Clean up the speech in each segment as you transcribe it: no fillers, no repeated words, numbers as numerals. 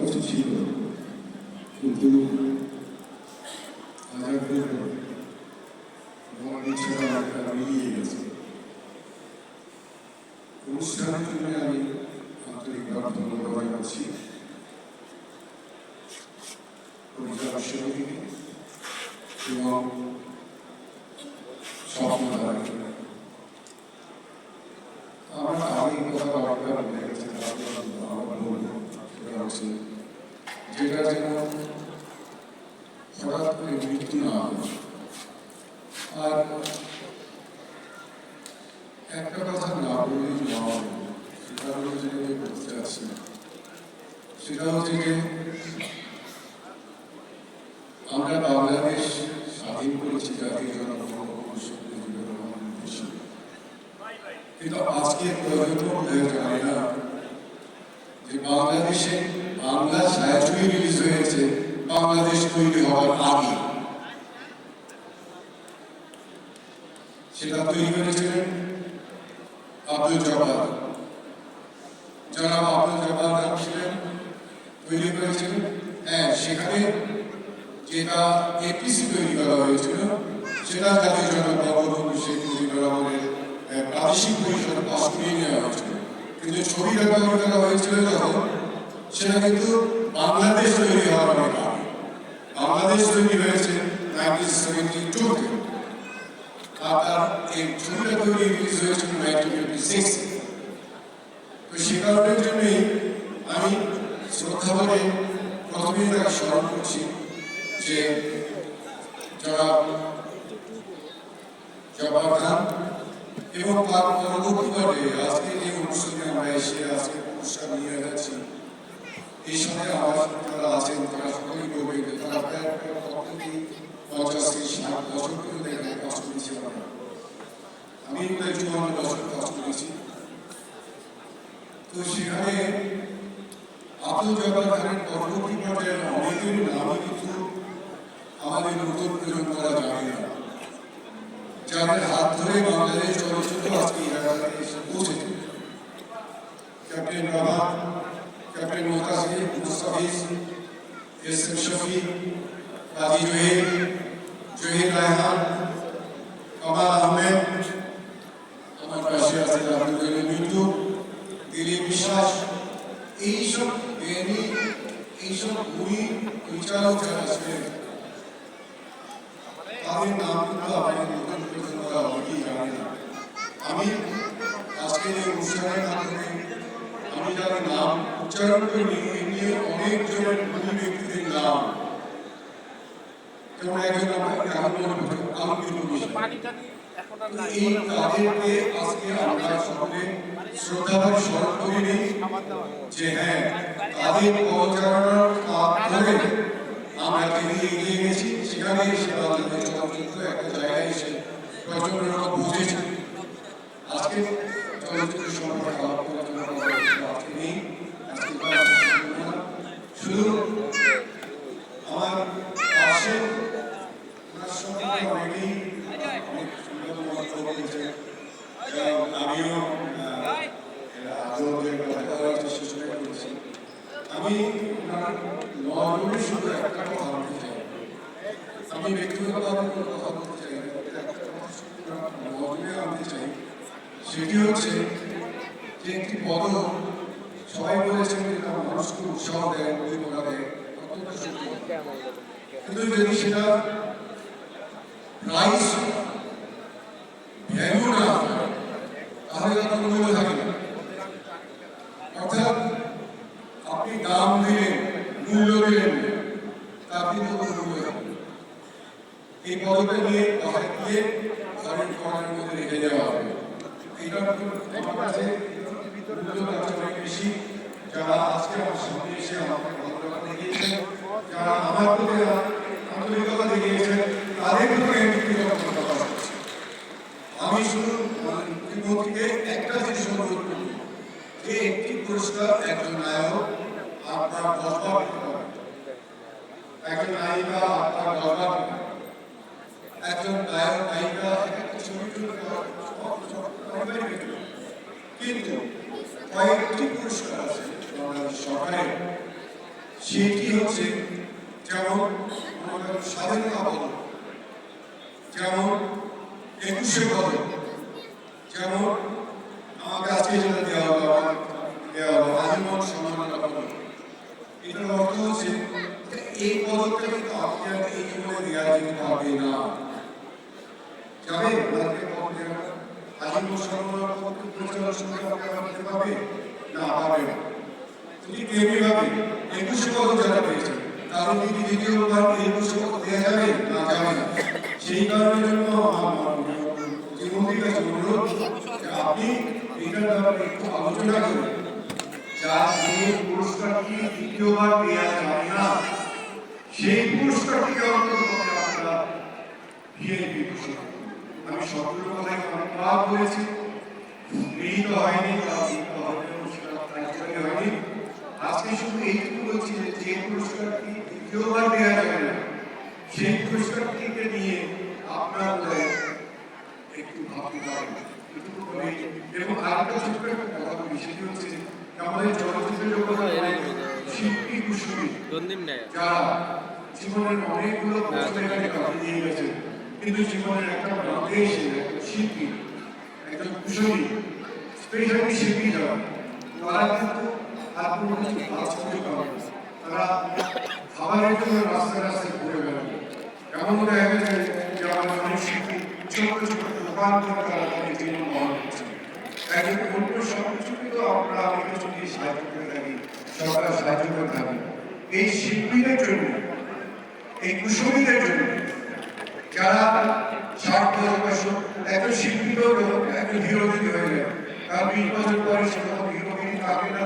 কিছু ছিল, কিন্তু মিলিয়ে গেছে। অনুষ্ঠানের জন্য আমি আন্তরিকভাবে ধন্যবাদ জানাচ্ছি পরিচালক সমিতিকে এবং স্বপ্নধারাকে। আমরা আগে কথাবার্তা বলে গেছি, আমার বলবো সেটা হচ্ছে যেটা যেন হঠাৎ করে মৃত্যু না হয়। আর একটা কথা না বললেই নয়, সেটা হলো যে বলতে চাচ্ছি, সেটা হচ্ছে যে আমরা বাংলাদেশ স্বাধীন করেছি জাতীয় জনগণ, কিন্তু আজকে প্রজন্ম জানে না যে বাংলাদেশে বাংলা ছায়াছবি রিলিজ হয়েছে বাংলাদেশ তৈরি হওয়ার আগে। সেটা তৈরি করেছিলেন আব্দুল জব্বার, জনাব আব্দুল জব্বার নাম ছিলেন, তৈরি করেছিলেন। হ্যাঁ, সেখানে যেটা এপিসি তৈরি করা হয়েছিল সেটা জাতীয় জনক বঙ্গবন্ধু শেখ মুজিবুর রহমানের প্রাদেশিক পরিষদ পাশ করিয়ে নেওয়া হয়েছিল, কিন্তু ছবিটা তৈরি করা হয়েছিল যখন, সেটা কিন্তু বাংলাদেশ তৈরি হওয়ার অনেক আগে। বাংলাদেশ তৈরি হয়েছে 1972-তে, আর তার এই ছবিটা তৈরি রিলিজ হয়েছিল 1956। তো সে কারণের জন্যই আমি শ্রদ্ধা করে প্রথমেই তাকে স্মরণ করছি যে জনাব জব্বার খান, এবং তার পরবর্তী পর্বে আজকে যে অনুষ্ঠানে আমরা এসে আজকে পুরস্কার নিয়ে যাচ্ছি, এই সময় আমার যারা আছেন তারা সকলেই বলবে যে তারা প্রায় 50-60 বছর ধরে এখানে কাজ করেছি। আমি 54 বছর কাজ করেছি। তো সেখানে আব্দুল জব্বার খানের পরবর্তী পর্যায়ের অনেকের নামই কিন্তু আমাদের নতুন প্রজন্মরা জানে না, যাদের হাত ধরে বাংলাদেশ চলচ্চিত্র আজকে এসে পৌঁছেছে। Captain Baba, captain Motazir, Mustafiz, S M Shafi, Kazi Zahir, Zahir Raihan, Kamal Ahmed, আমার পাশে আছে আব্দুল জলিল মিন্টু, দিলীপ বিশ্বাস, এইসব জ্ঞানী, এইসব গুণী পরিচালক যারা ছিলেন, তাদের নাম কিন্তু আমাদের নতুন প্রজন্মরা অনেকেই জানে না। আমি আজকের এই অনুষ্ঠানের মাধ্যমে আমি যাদের নাম উচ্চারণ করি, এমনি অনেকজনের গুণী ব্যক্তিদের নাম, যেমন একজন এই তাদেরকে আজকে আমরা সকলে শ্রদ্ধাভরে স্মরণ করে নিই যে হ্যাঁ, তাদের পদচারণার ধরে আমরা এগিয়ে গেছি। সেখানে এসে বাংলাদেশ চলচ্চিত্র একটা জায়গায় এসে প্রচন্ড রকম বুঝেছে। আজকে চলচ্চিত্র সম্পর্কে আলাপ করার জন্য আজকে নেই, শুধু আমার পাশে ওনার সঙ্গে অনেকেই অনেক সুন্দর মন্তব্য করেছে, এবং আমিও কথা বলার চেষ্টা করেছি। আমি ওনার নজরে শুধু একটা কথা বলতে চাই, আমি ব্যক্তিগতভাবে কোনো কথা বলতে চাই না, নজরে আনতে চাই। সেটি হচ্ছে যে একটি পদক সবাই বলেছেন যে তার মানুষকে উৎসাহ দেয়, উদ্দীপনা দেয়, অত্যন্ত সত্যি। কিন্তু যদি সেটা প্রাইস ভ্যালু না হয় তাহলে তার মূল্য থাকে না। অর্থাৎ আপনি দাম দিলেন, মূল্য দিলেন, তার কিন্তু কোনো মূল্য থাকে না। এই পদকটা নিয়ে বাসায় গিয়ে ঘরের কর্নারের মধ্যে রেখে দেওয়া হবে। এইটা আমার কাছে অনেক বেশি। যারা আজকে আমার সামনে এসে আমাকে ভালোবাসা দেখিয়েছেন, যারা আমার প্রতি আন্তরিকতা দেখিয়েছেন, তাদের প্রতি আমি শুধু মুখ্যমন্ত্রীকে একটা জিনিস অনুরোধ করি যে একটি পুরস্কার একজন নায়ক আপনার 10 বার পেতে পারে, একজন নায়িকা আপনার 10 বার পেতে পারে, একজন নায়ক নায়িকা একটা ছবি তুলে কিন্তু কয়েকটি পুরস্কার আছে বাংলাদেশ সরকারের, সেটি হচ্ছে যেমন আমাদের স্বাধীনতা পদক, যেমন 21শে পদক, যেমন আমাকে আজকে যেটা দেওয়া হলো আজীবন সম্মাননা পদক। এটার অর্থ হচ্ছে এই পদকটা কিন্তু আপনি এই জীবনে দেওয়া যেতে পারবে না। যাবে আজীবন সম্মাননা পদক পরিচালনার সঙ্গে আপনারা দিতে পারবে না, পারবে না। যদি তেমনি ভাবে 21শে পদক যারা পেয়েছে তাহলে কি দ্বিতীয়বার 21শে পদক দেওয়া যাবে না, যাবে না। সেই কারণের জন্য আমার মুখ্যমন্ত্রীর কাছে অনুরোধ যে আপনি এটার ব্যাপারে একটু আলোচনা করুন, যা যে পুরস্কারটি দ্বিতীয়বার দেওয়া যায় না সেই পুরস্কারটিকে অন্তত আপনারা ভিআইপি ঘোষণা করুন। আমি সবগুলো কথাই অনেকবার বলেছি, গৃহীত হয়নি বা হয়নি। আজকে শুধু এইটুকু বলছি যে পুরস্কারটি দ্বিতীয়বার দেওয়া যাবে না সেই পুরস্কারটিকে নিয়ে আপনার একটু ভাবতে পারেন। এবং আরেকটা ছোট্ট একটা কথা বলি, সেটি হচ্ছে আমাদের চলচ্চিত্র জগতের শিল্পী কুশলী যারা জীবনের অনেকগুলো বছর এখানে কাটিয়ে দিয়ে গেছে, কিন্তু জীবনের একটা প্রান্তে এসে শিল্পী একজন কুশলী স্পেশালি শিল্পী যারা তারা কিন্তু তারা খাবারের জন্য রাস্তায় রাস্তায় ঘুরে বেড়াবে। এমন দেখা যায় যে আমাদের অনেক শিল্পী ছোট ছোট দোকান করে তারা তাদের জীবন বহন করছে। একজন অন্য সবকিছু কিন্তু আমরা অনেক কিছু সাহায্য করে থাকি, সরকার সাহায্য করে থাকি। এই শিল্পীদের জন্য, এই কুশলীদের জন্য যারা 60 বছর একজন শিল্পী তো একজন হিরো যদি হয়ে যায়, তার 20 বছর পরে সে যখন হিরোগিরি থাকে না,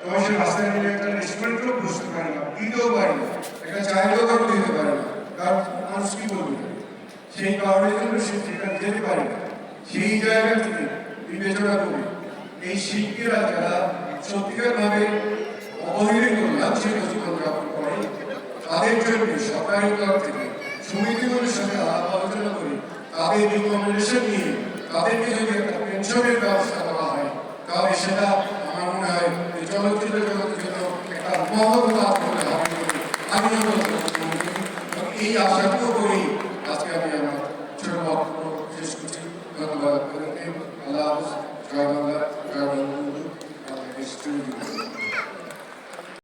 তখন সে রাস্তায় গেলে একটা রেস্টুরেন্টেও বসতে পারে না, দিতেও পারে না, একটা চাইলেও কারো দিতে পারে না, কারণ মানুষ কি বলবে। সেই কারণের জন্য সে সেখানে যেতে পারে না। সেই জায়গা থেকে বিবেচনা করে এই শিল্পীরা যারা সত্যিকার ভাবে অবহেলিত মানুষের জীবনযাপন করে, তাদের জন্য সরকারের তরফ থেকে সমিতিগুলোর সাথে আলাপ আলোচনা করে তাদের রিকমেন্ডেশন নিয়ে তাদেরকে যদি একটা পেনশনের ব্যবস্থা করা হয়, তাহলে সেটা আমার মনে হয় এই চলচ্চিত্র জগতের জন্য একটা মহৎ লাভ হলে হবে। আমি এই আশাটুকু করি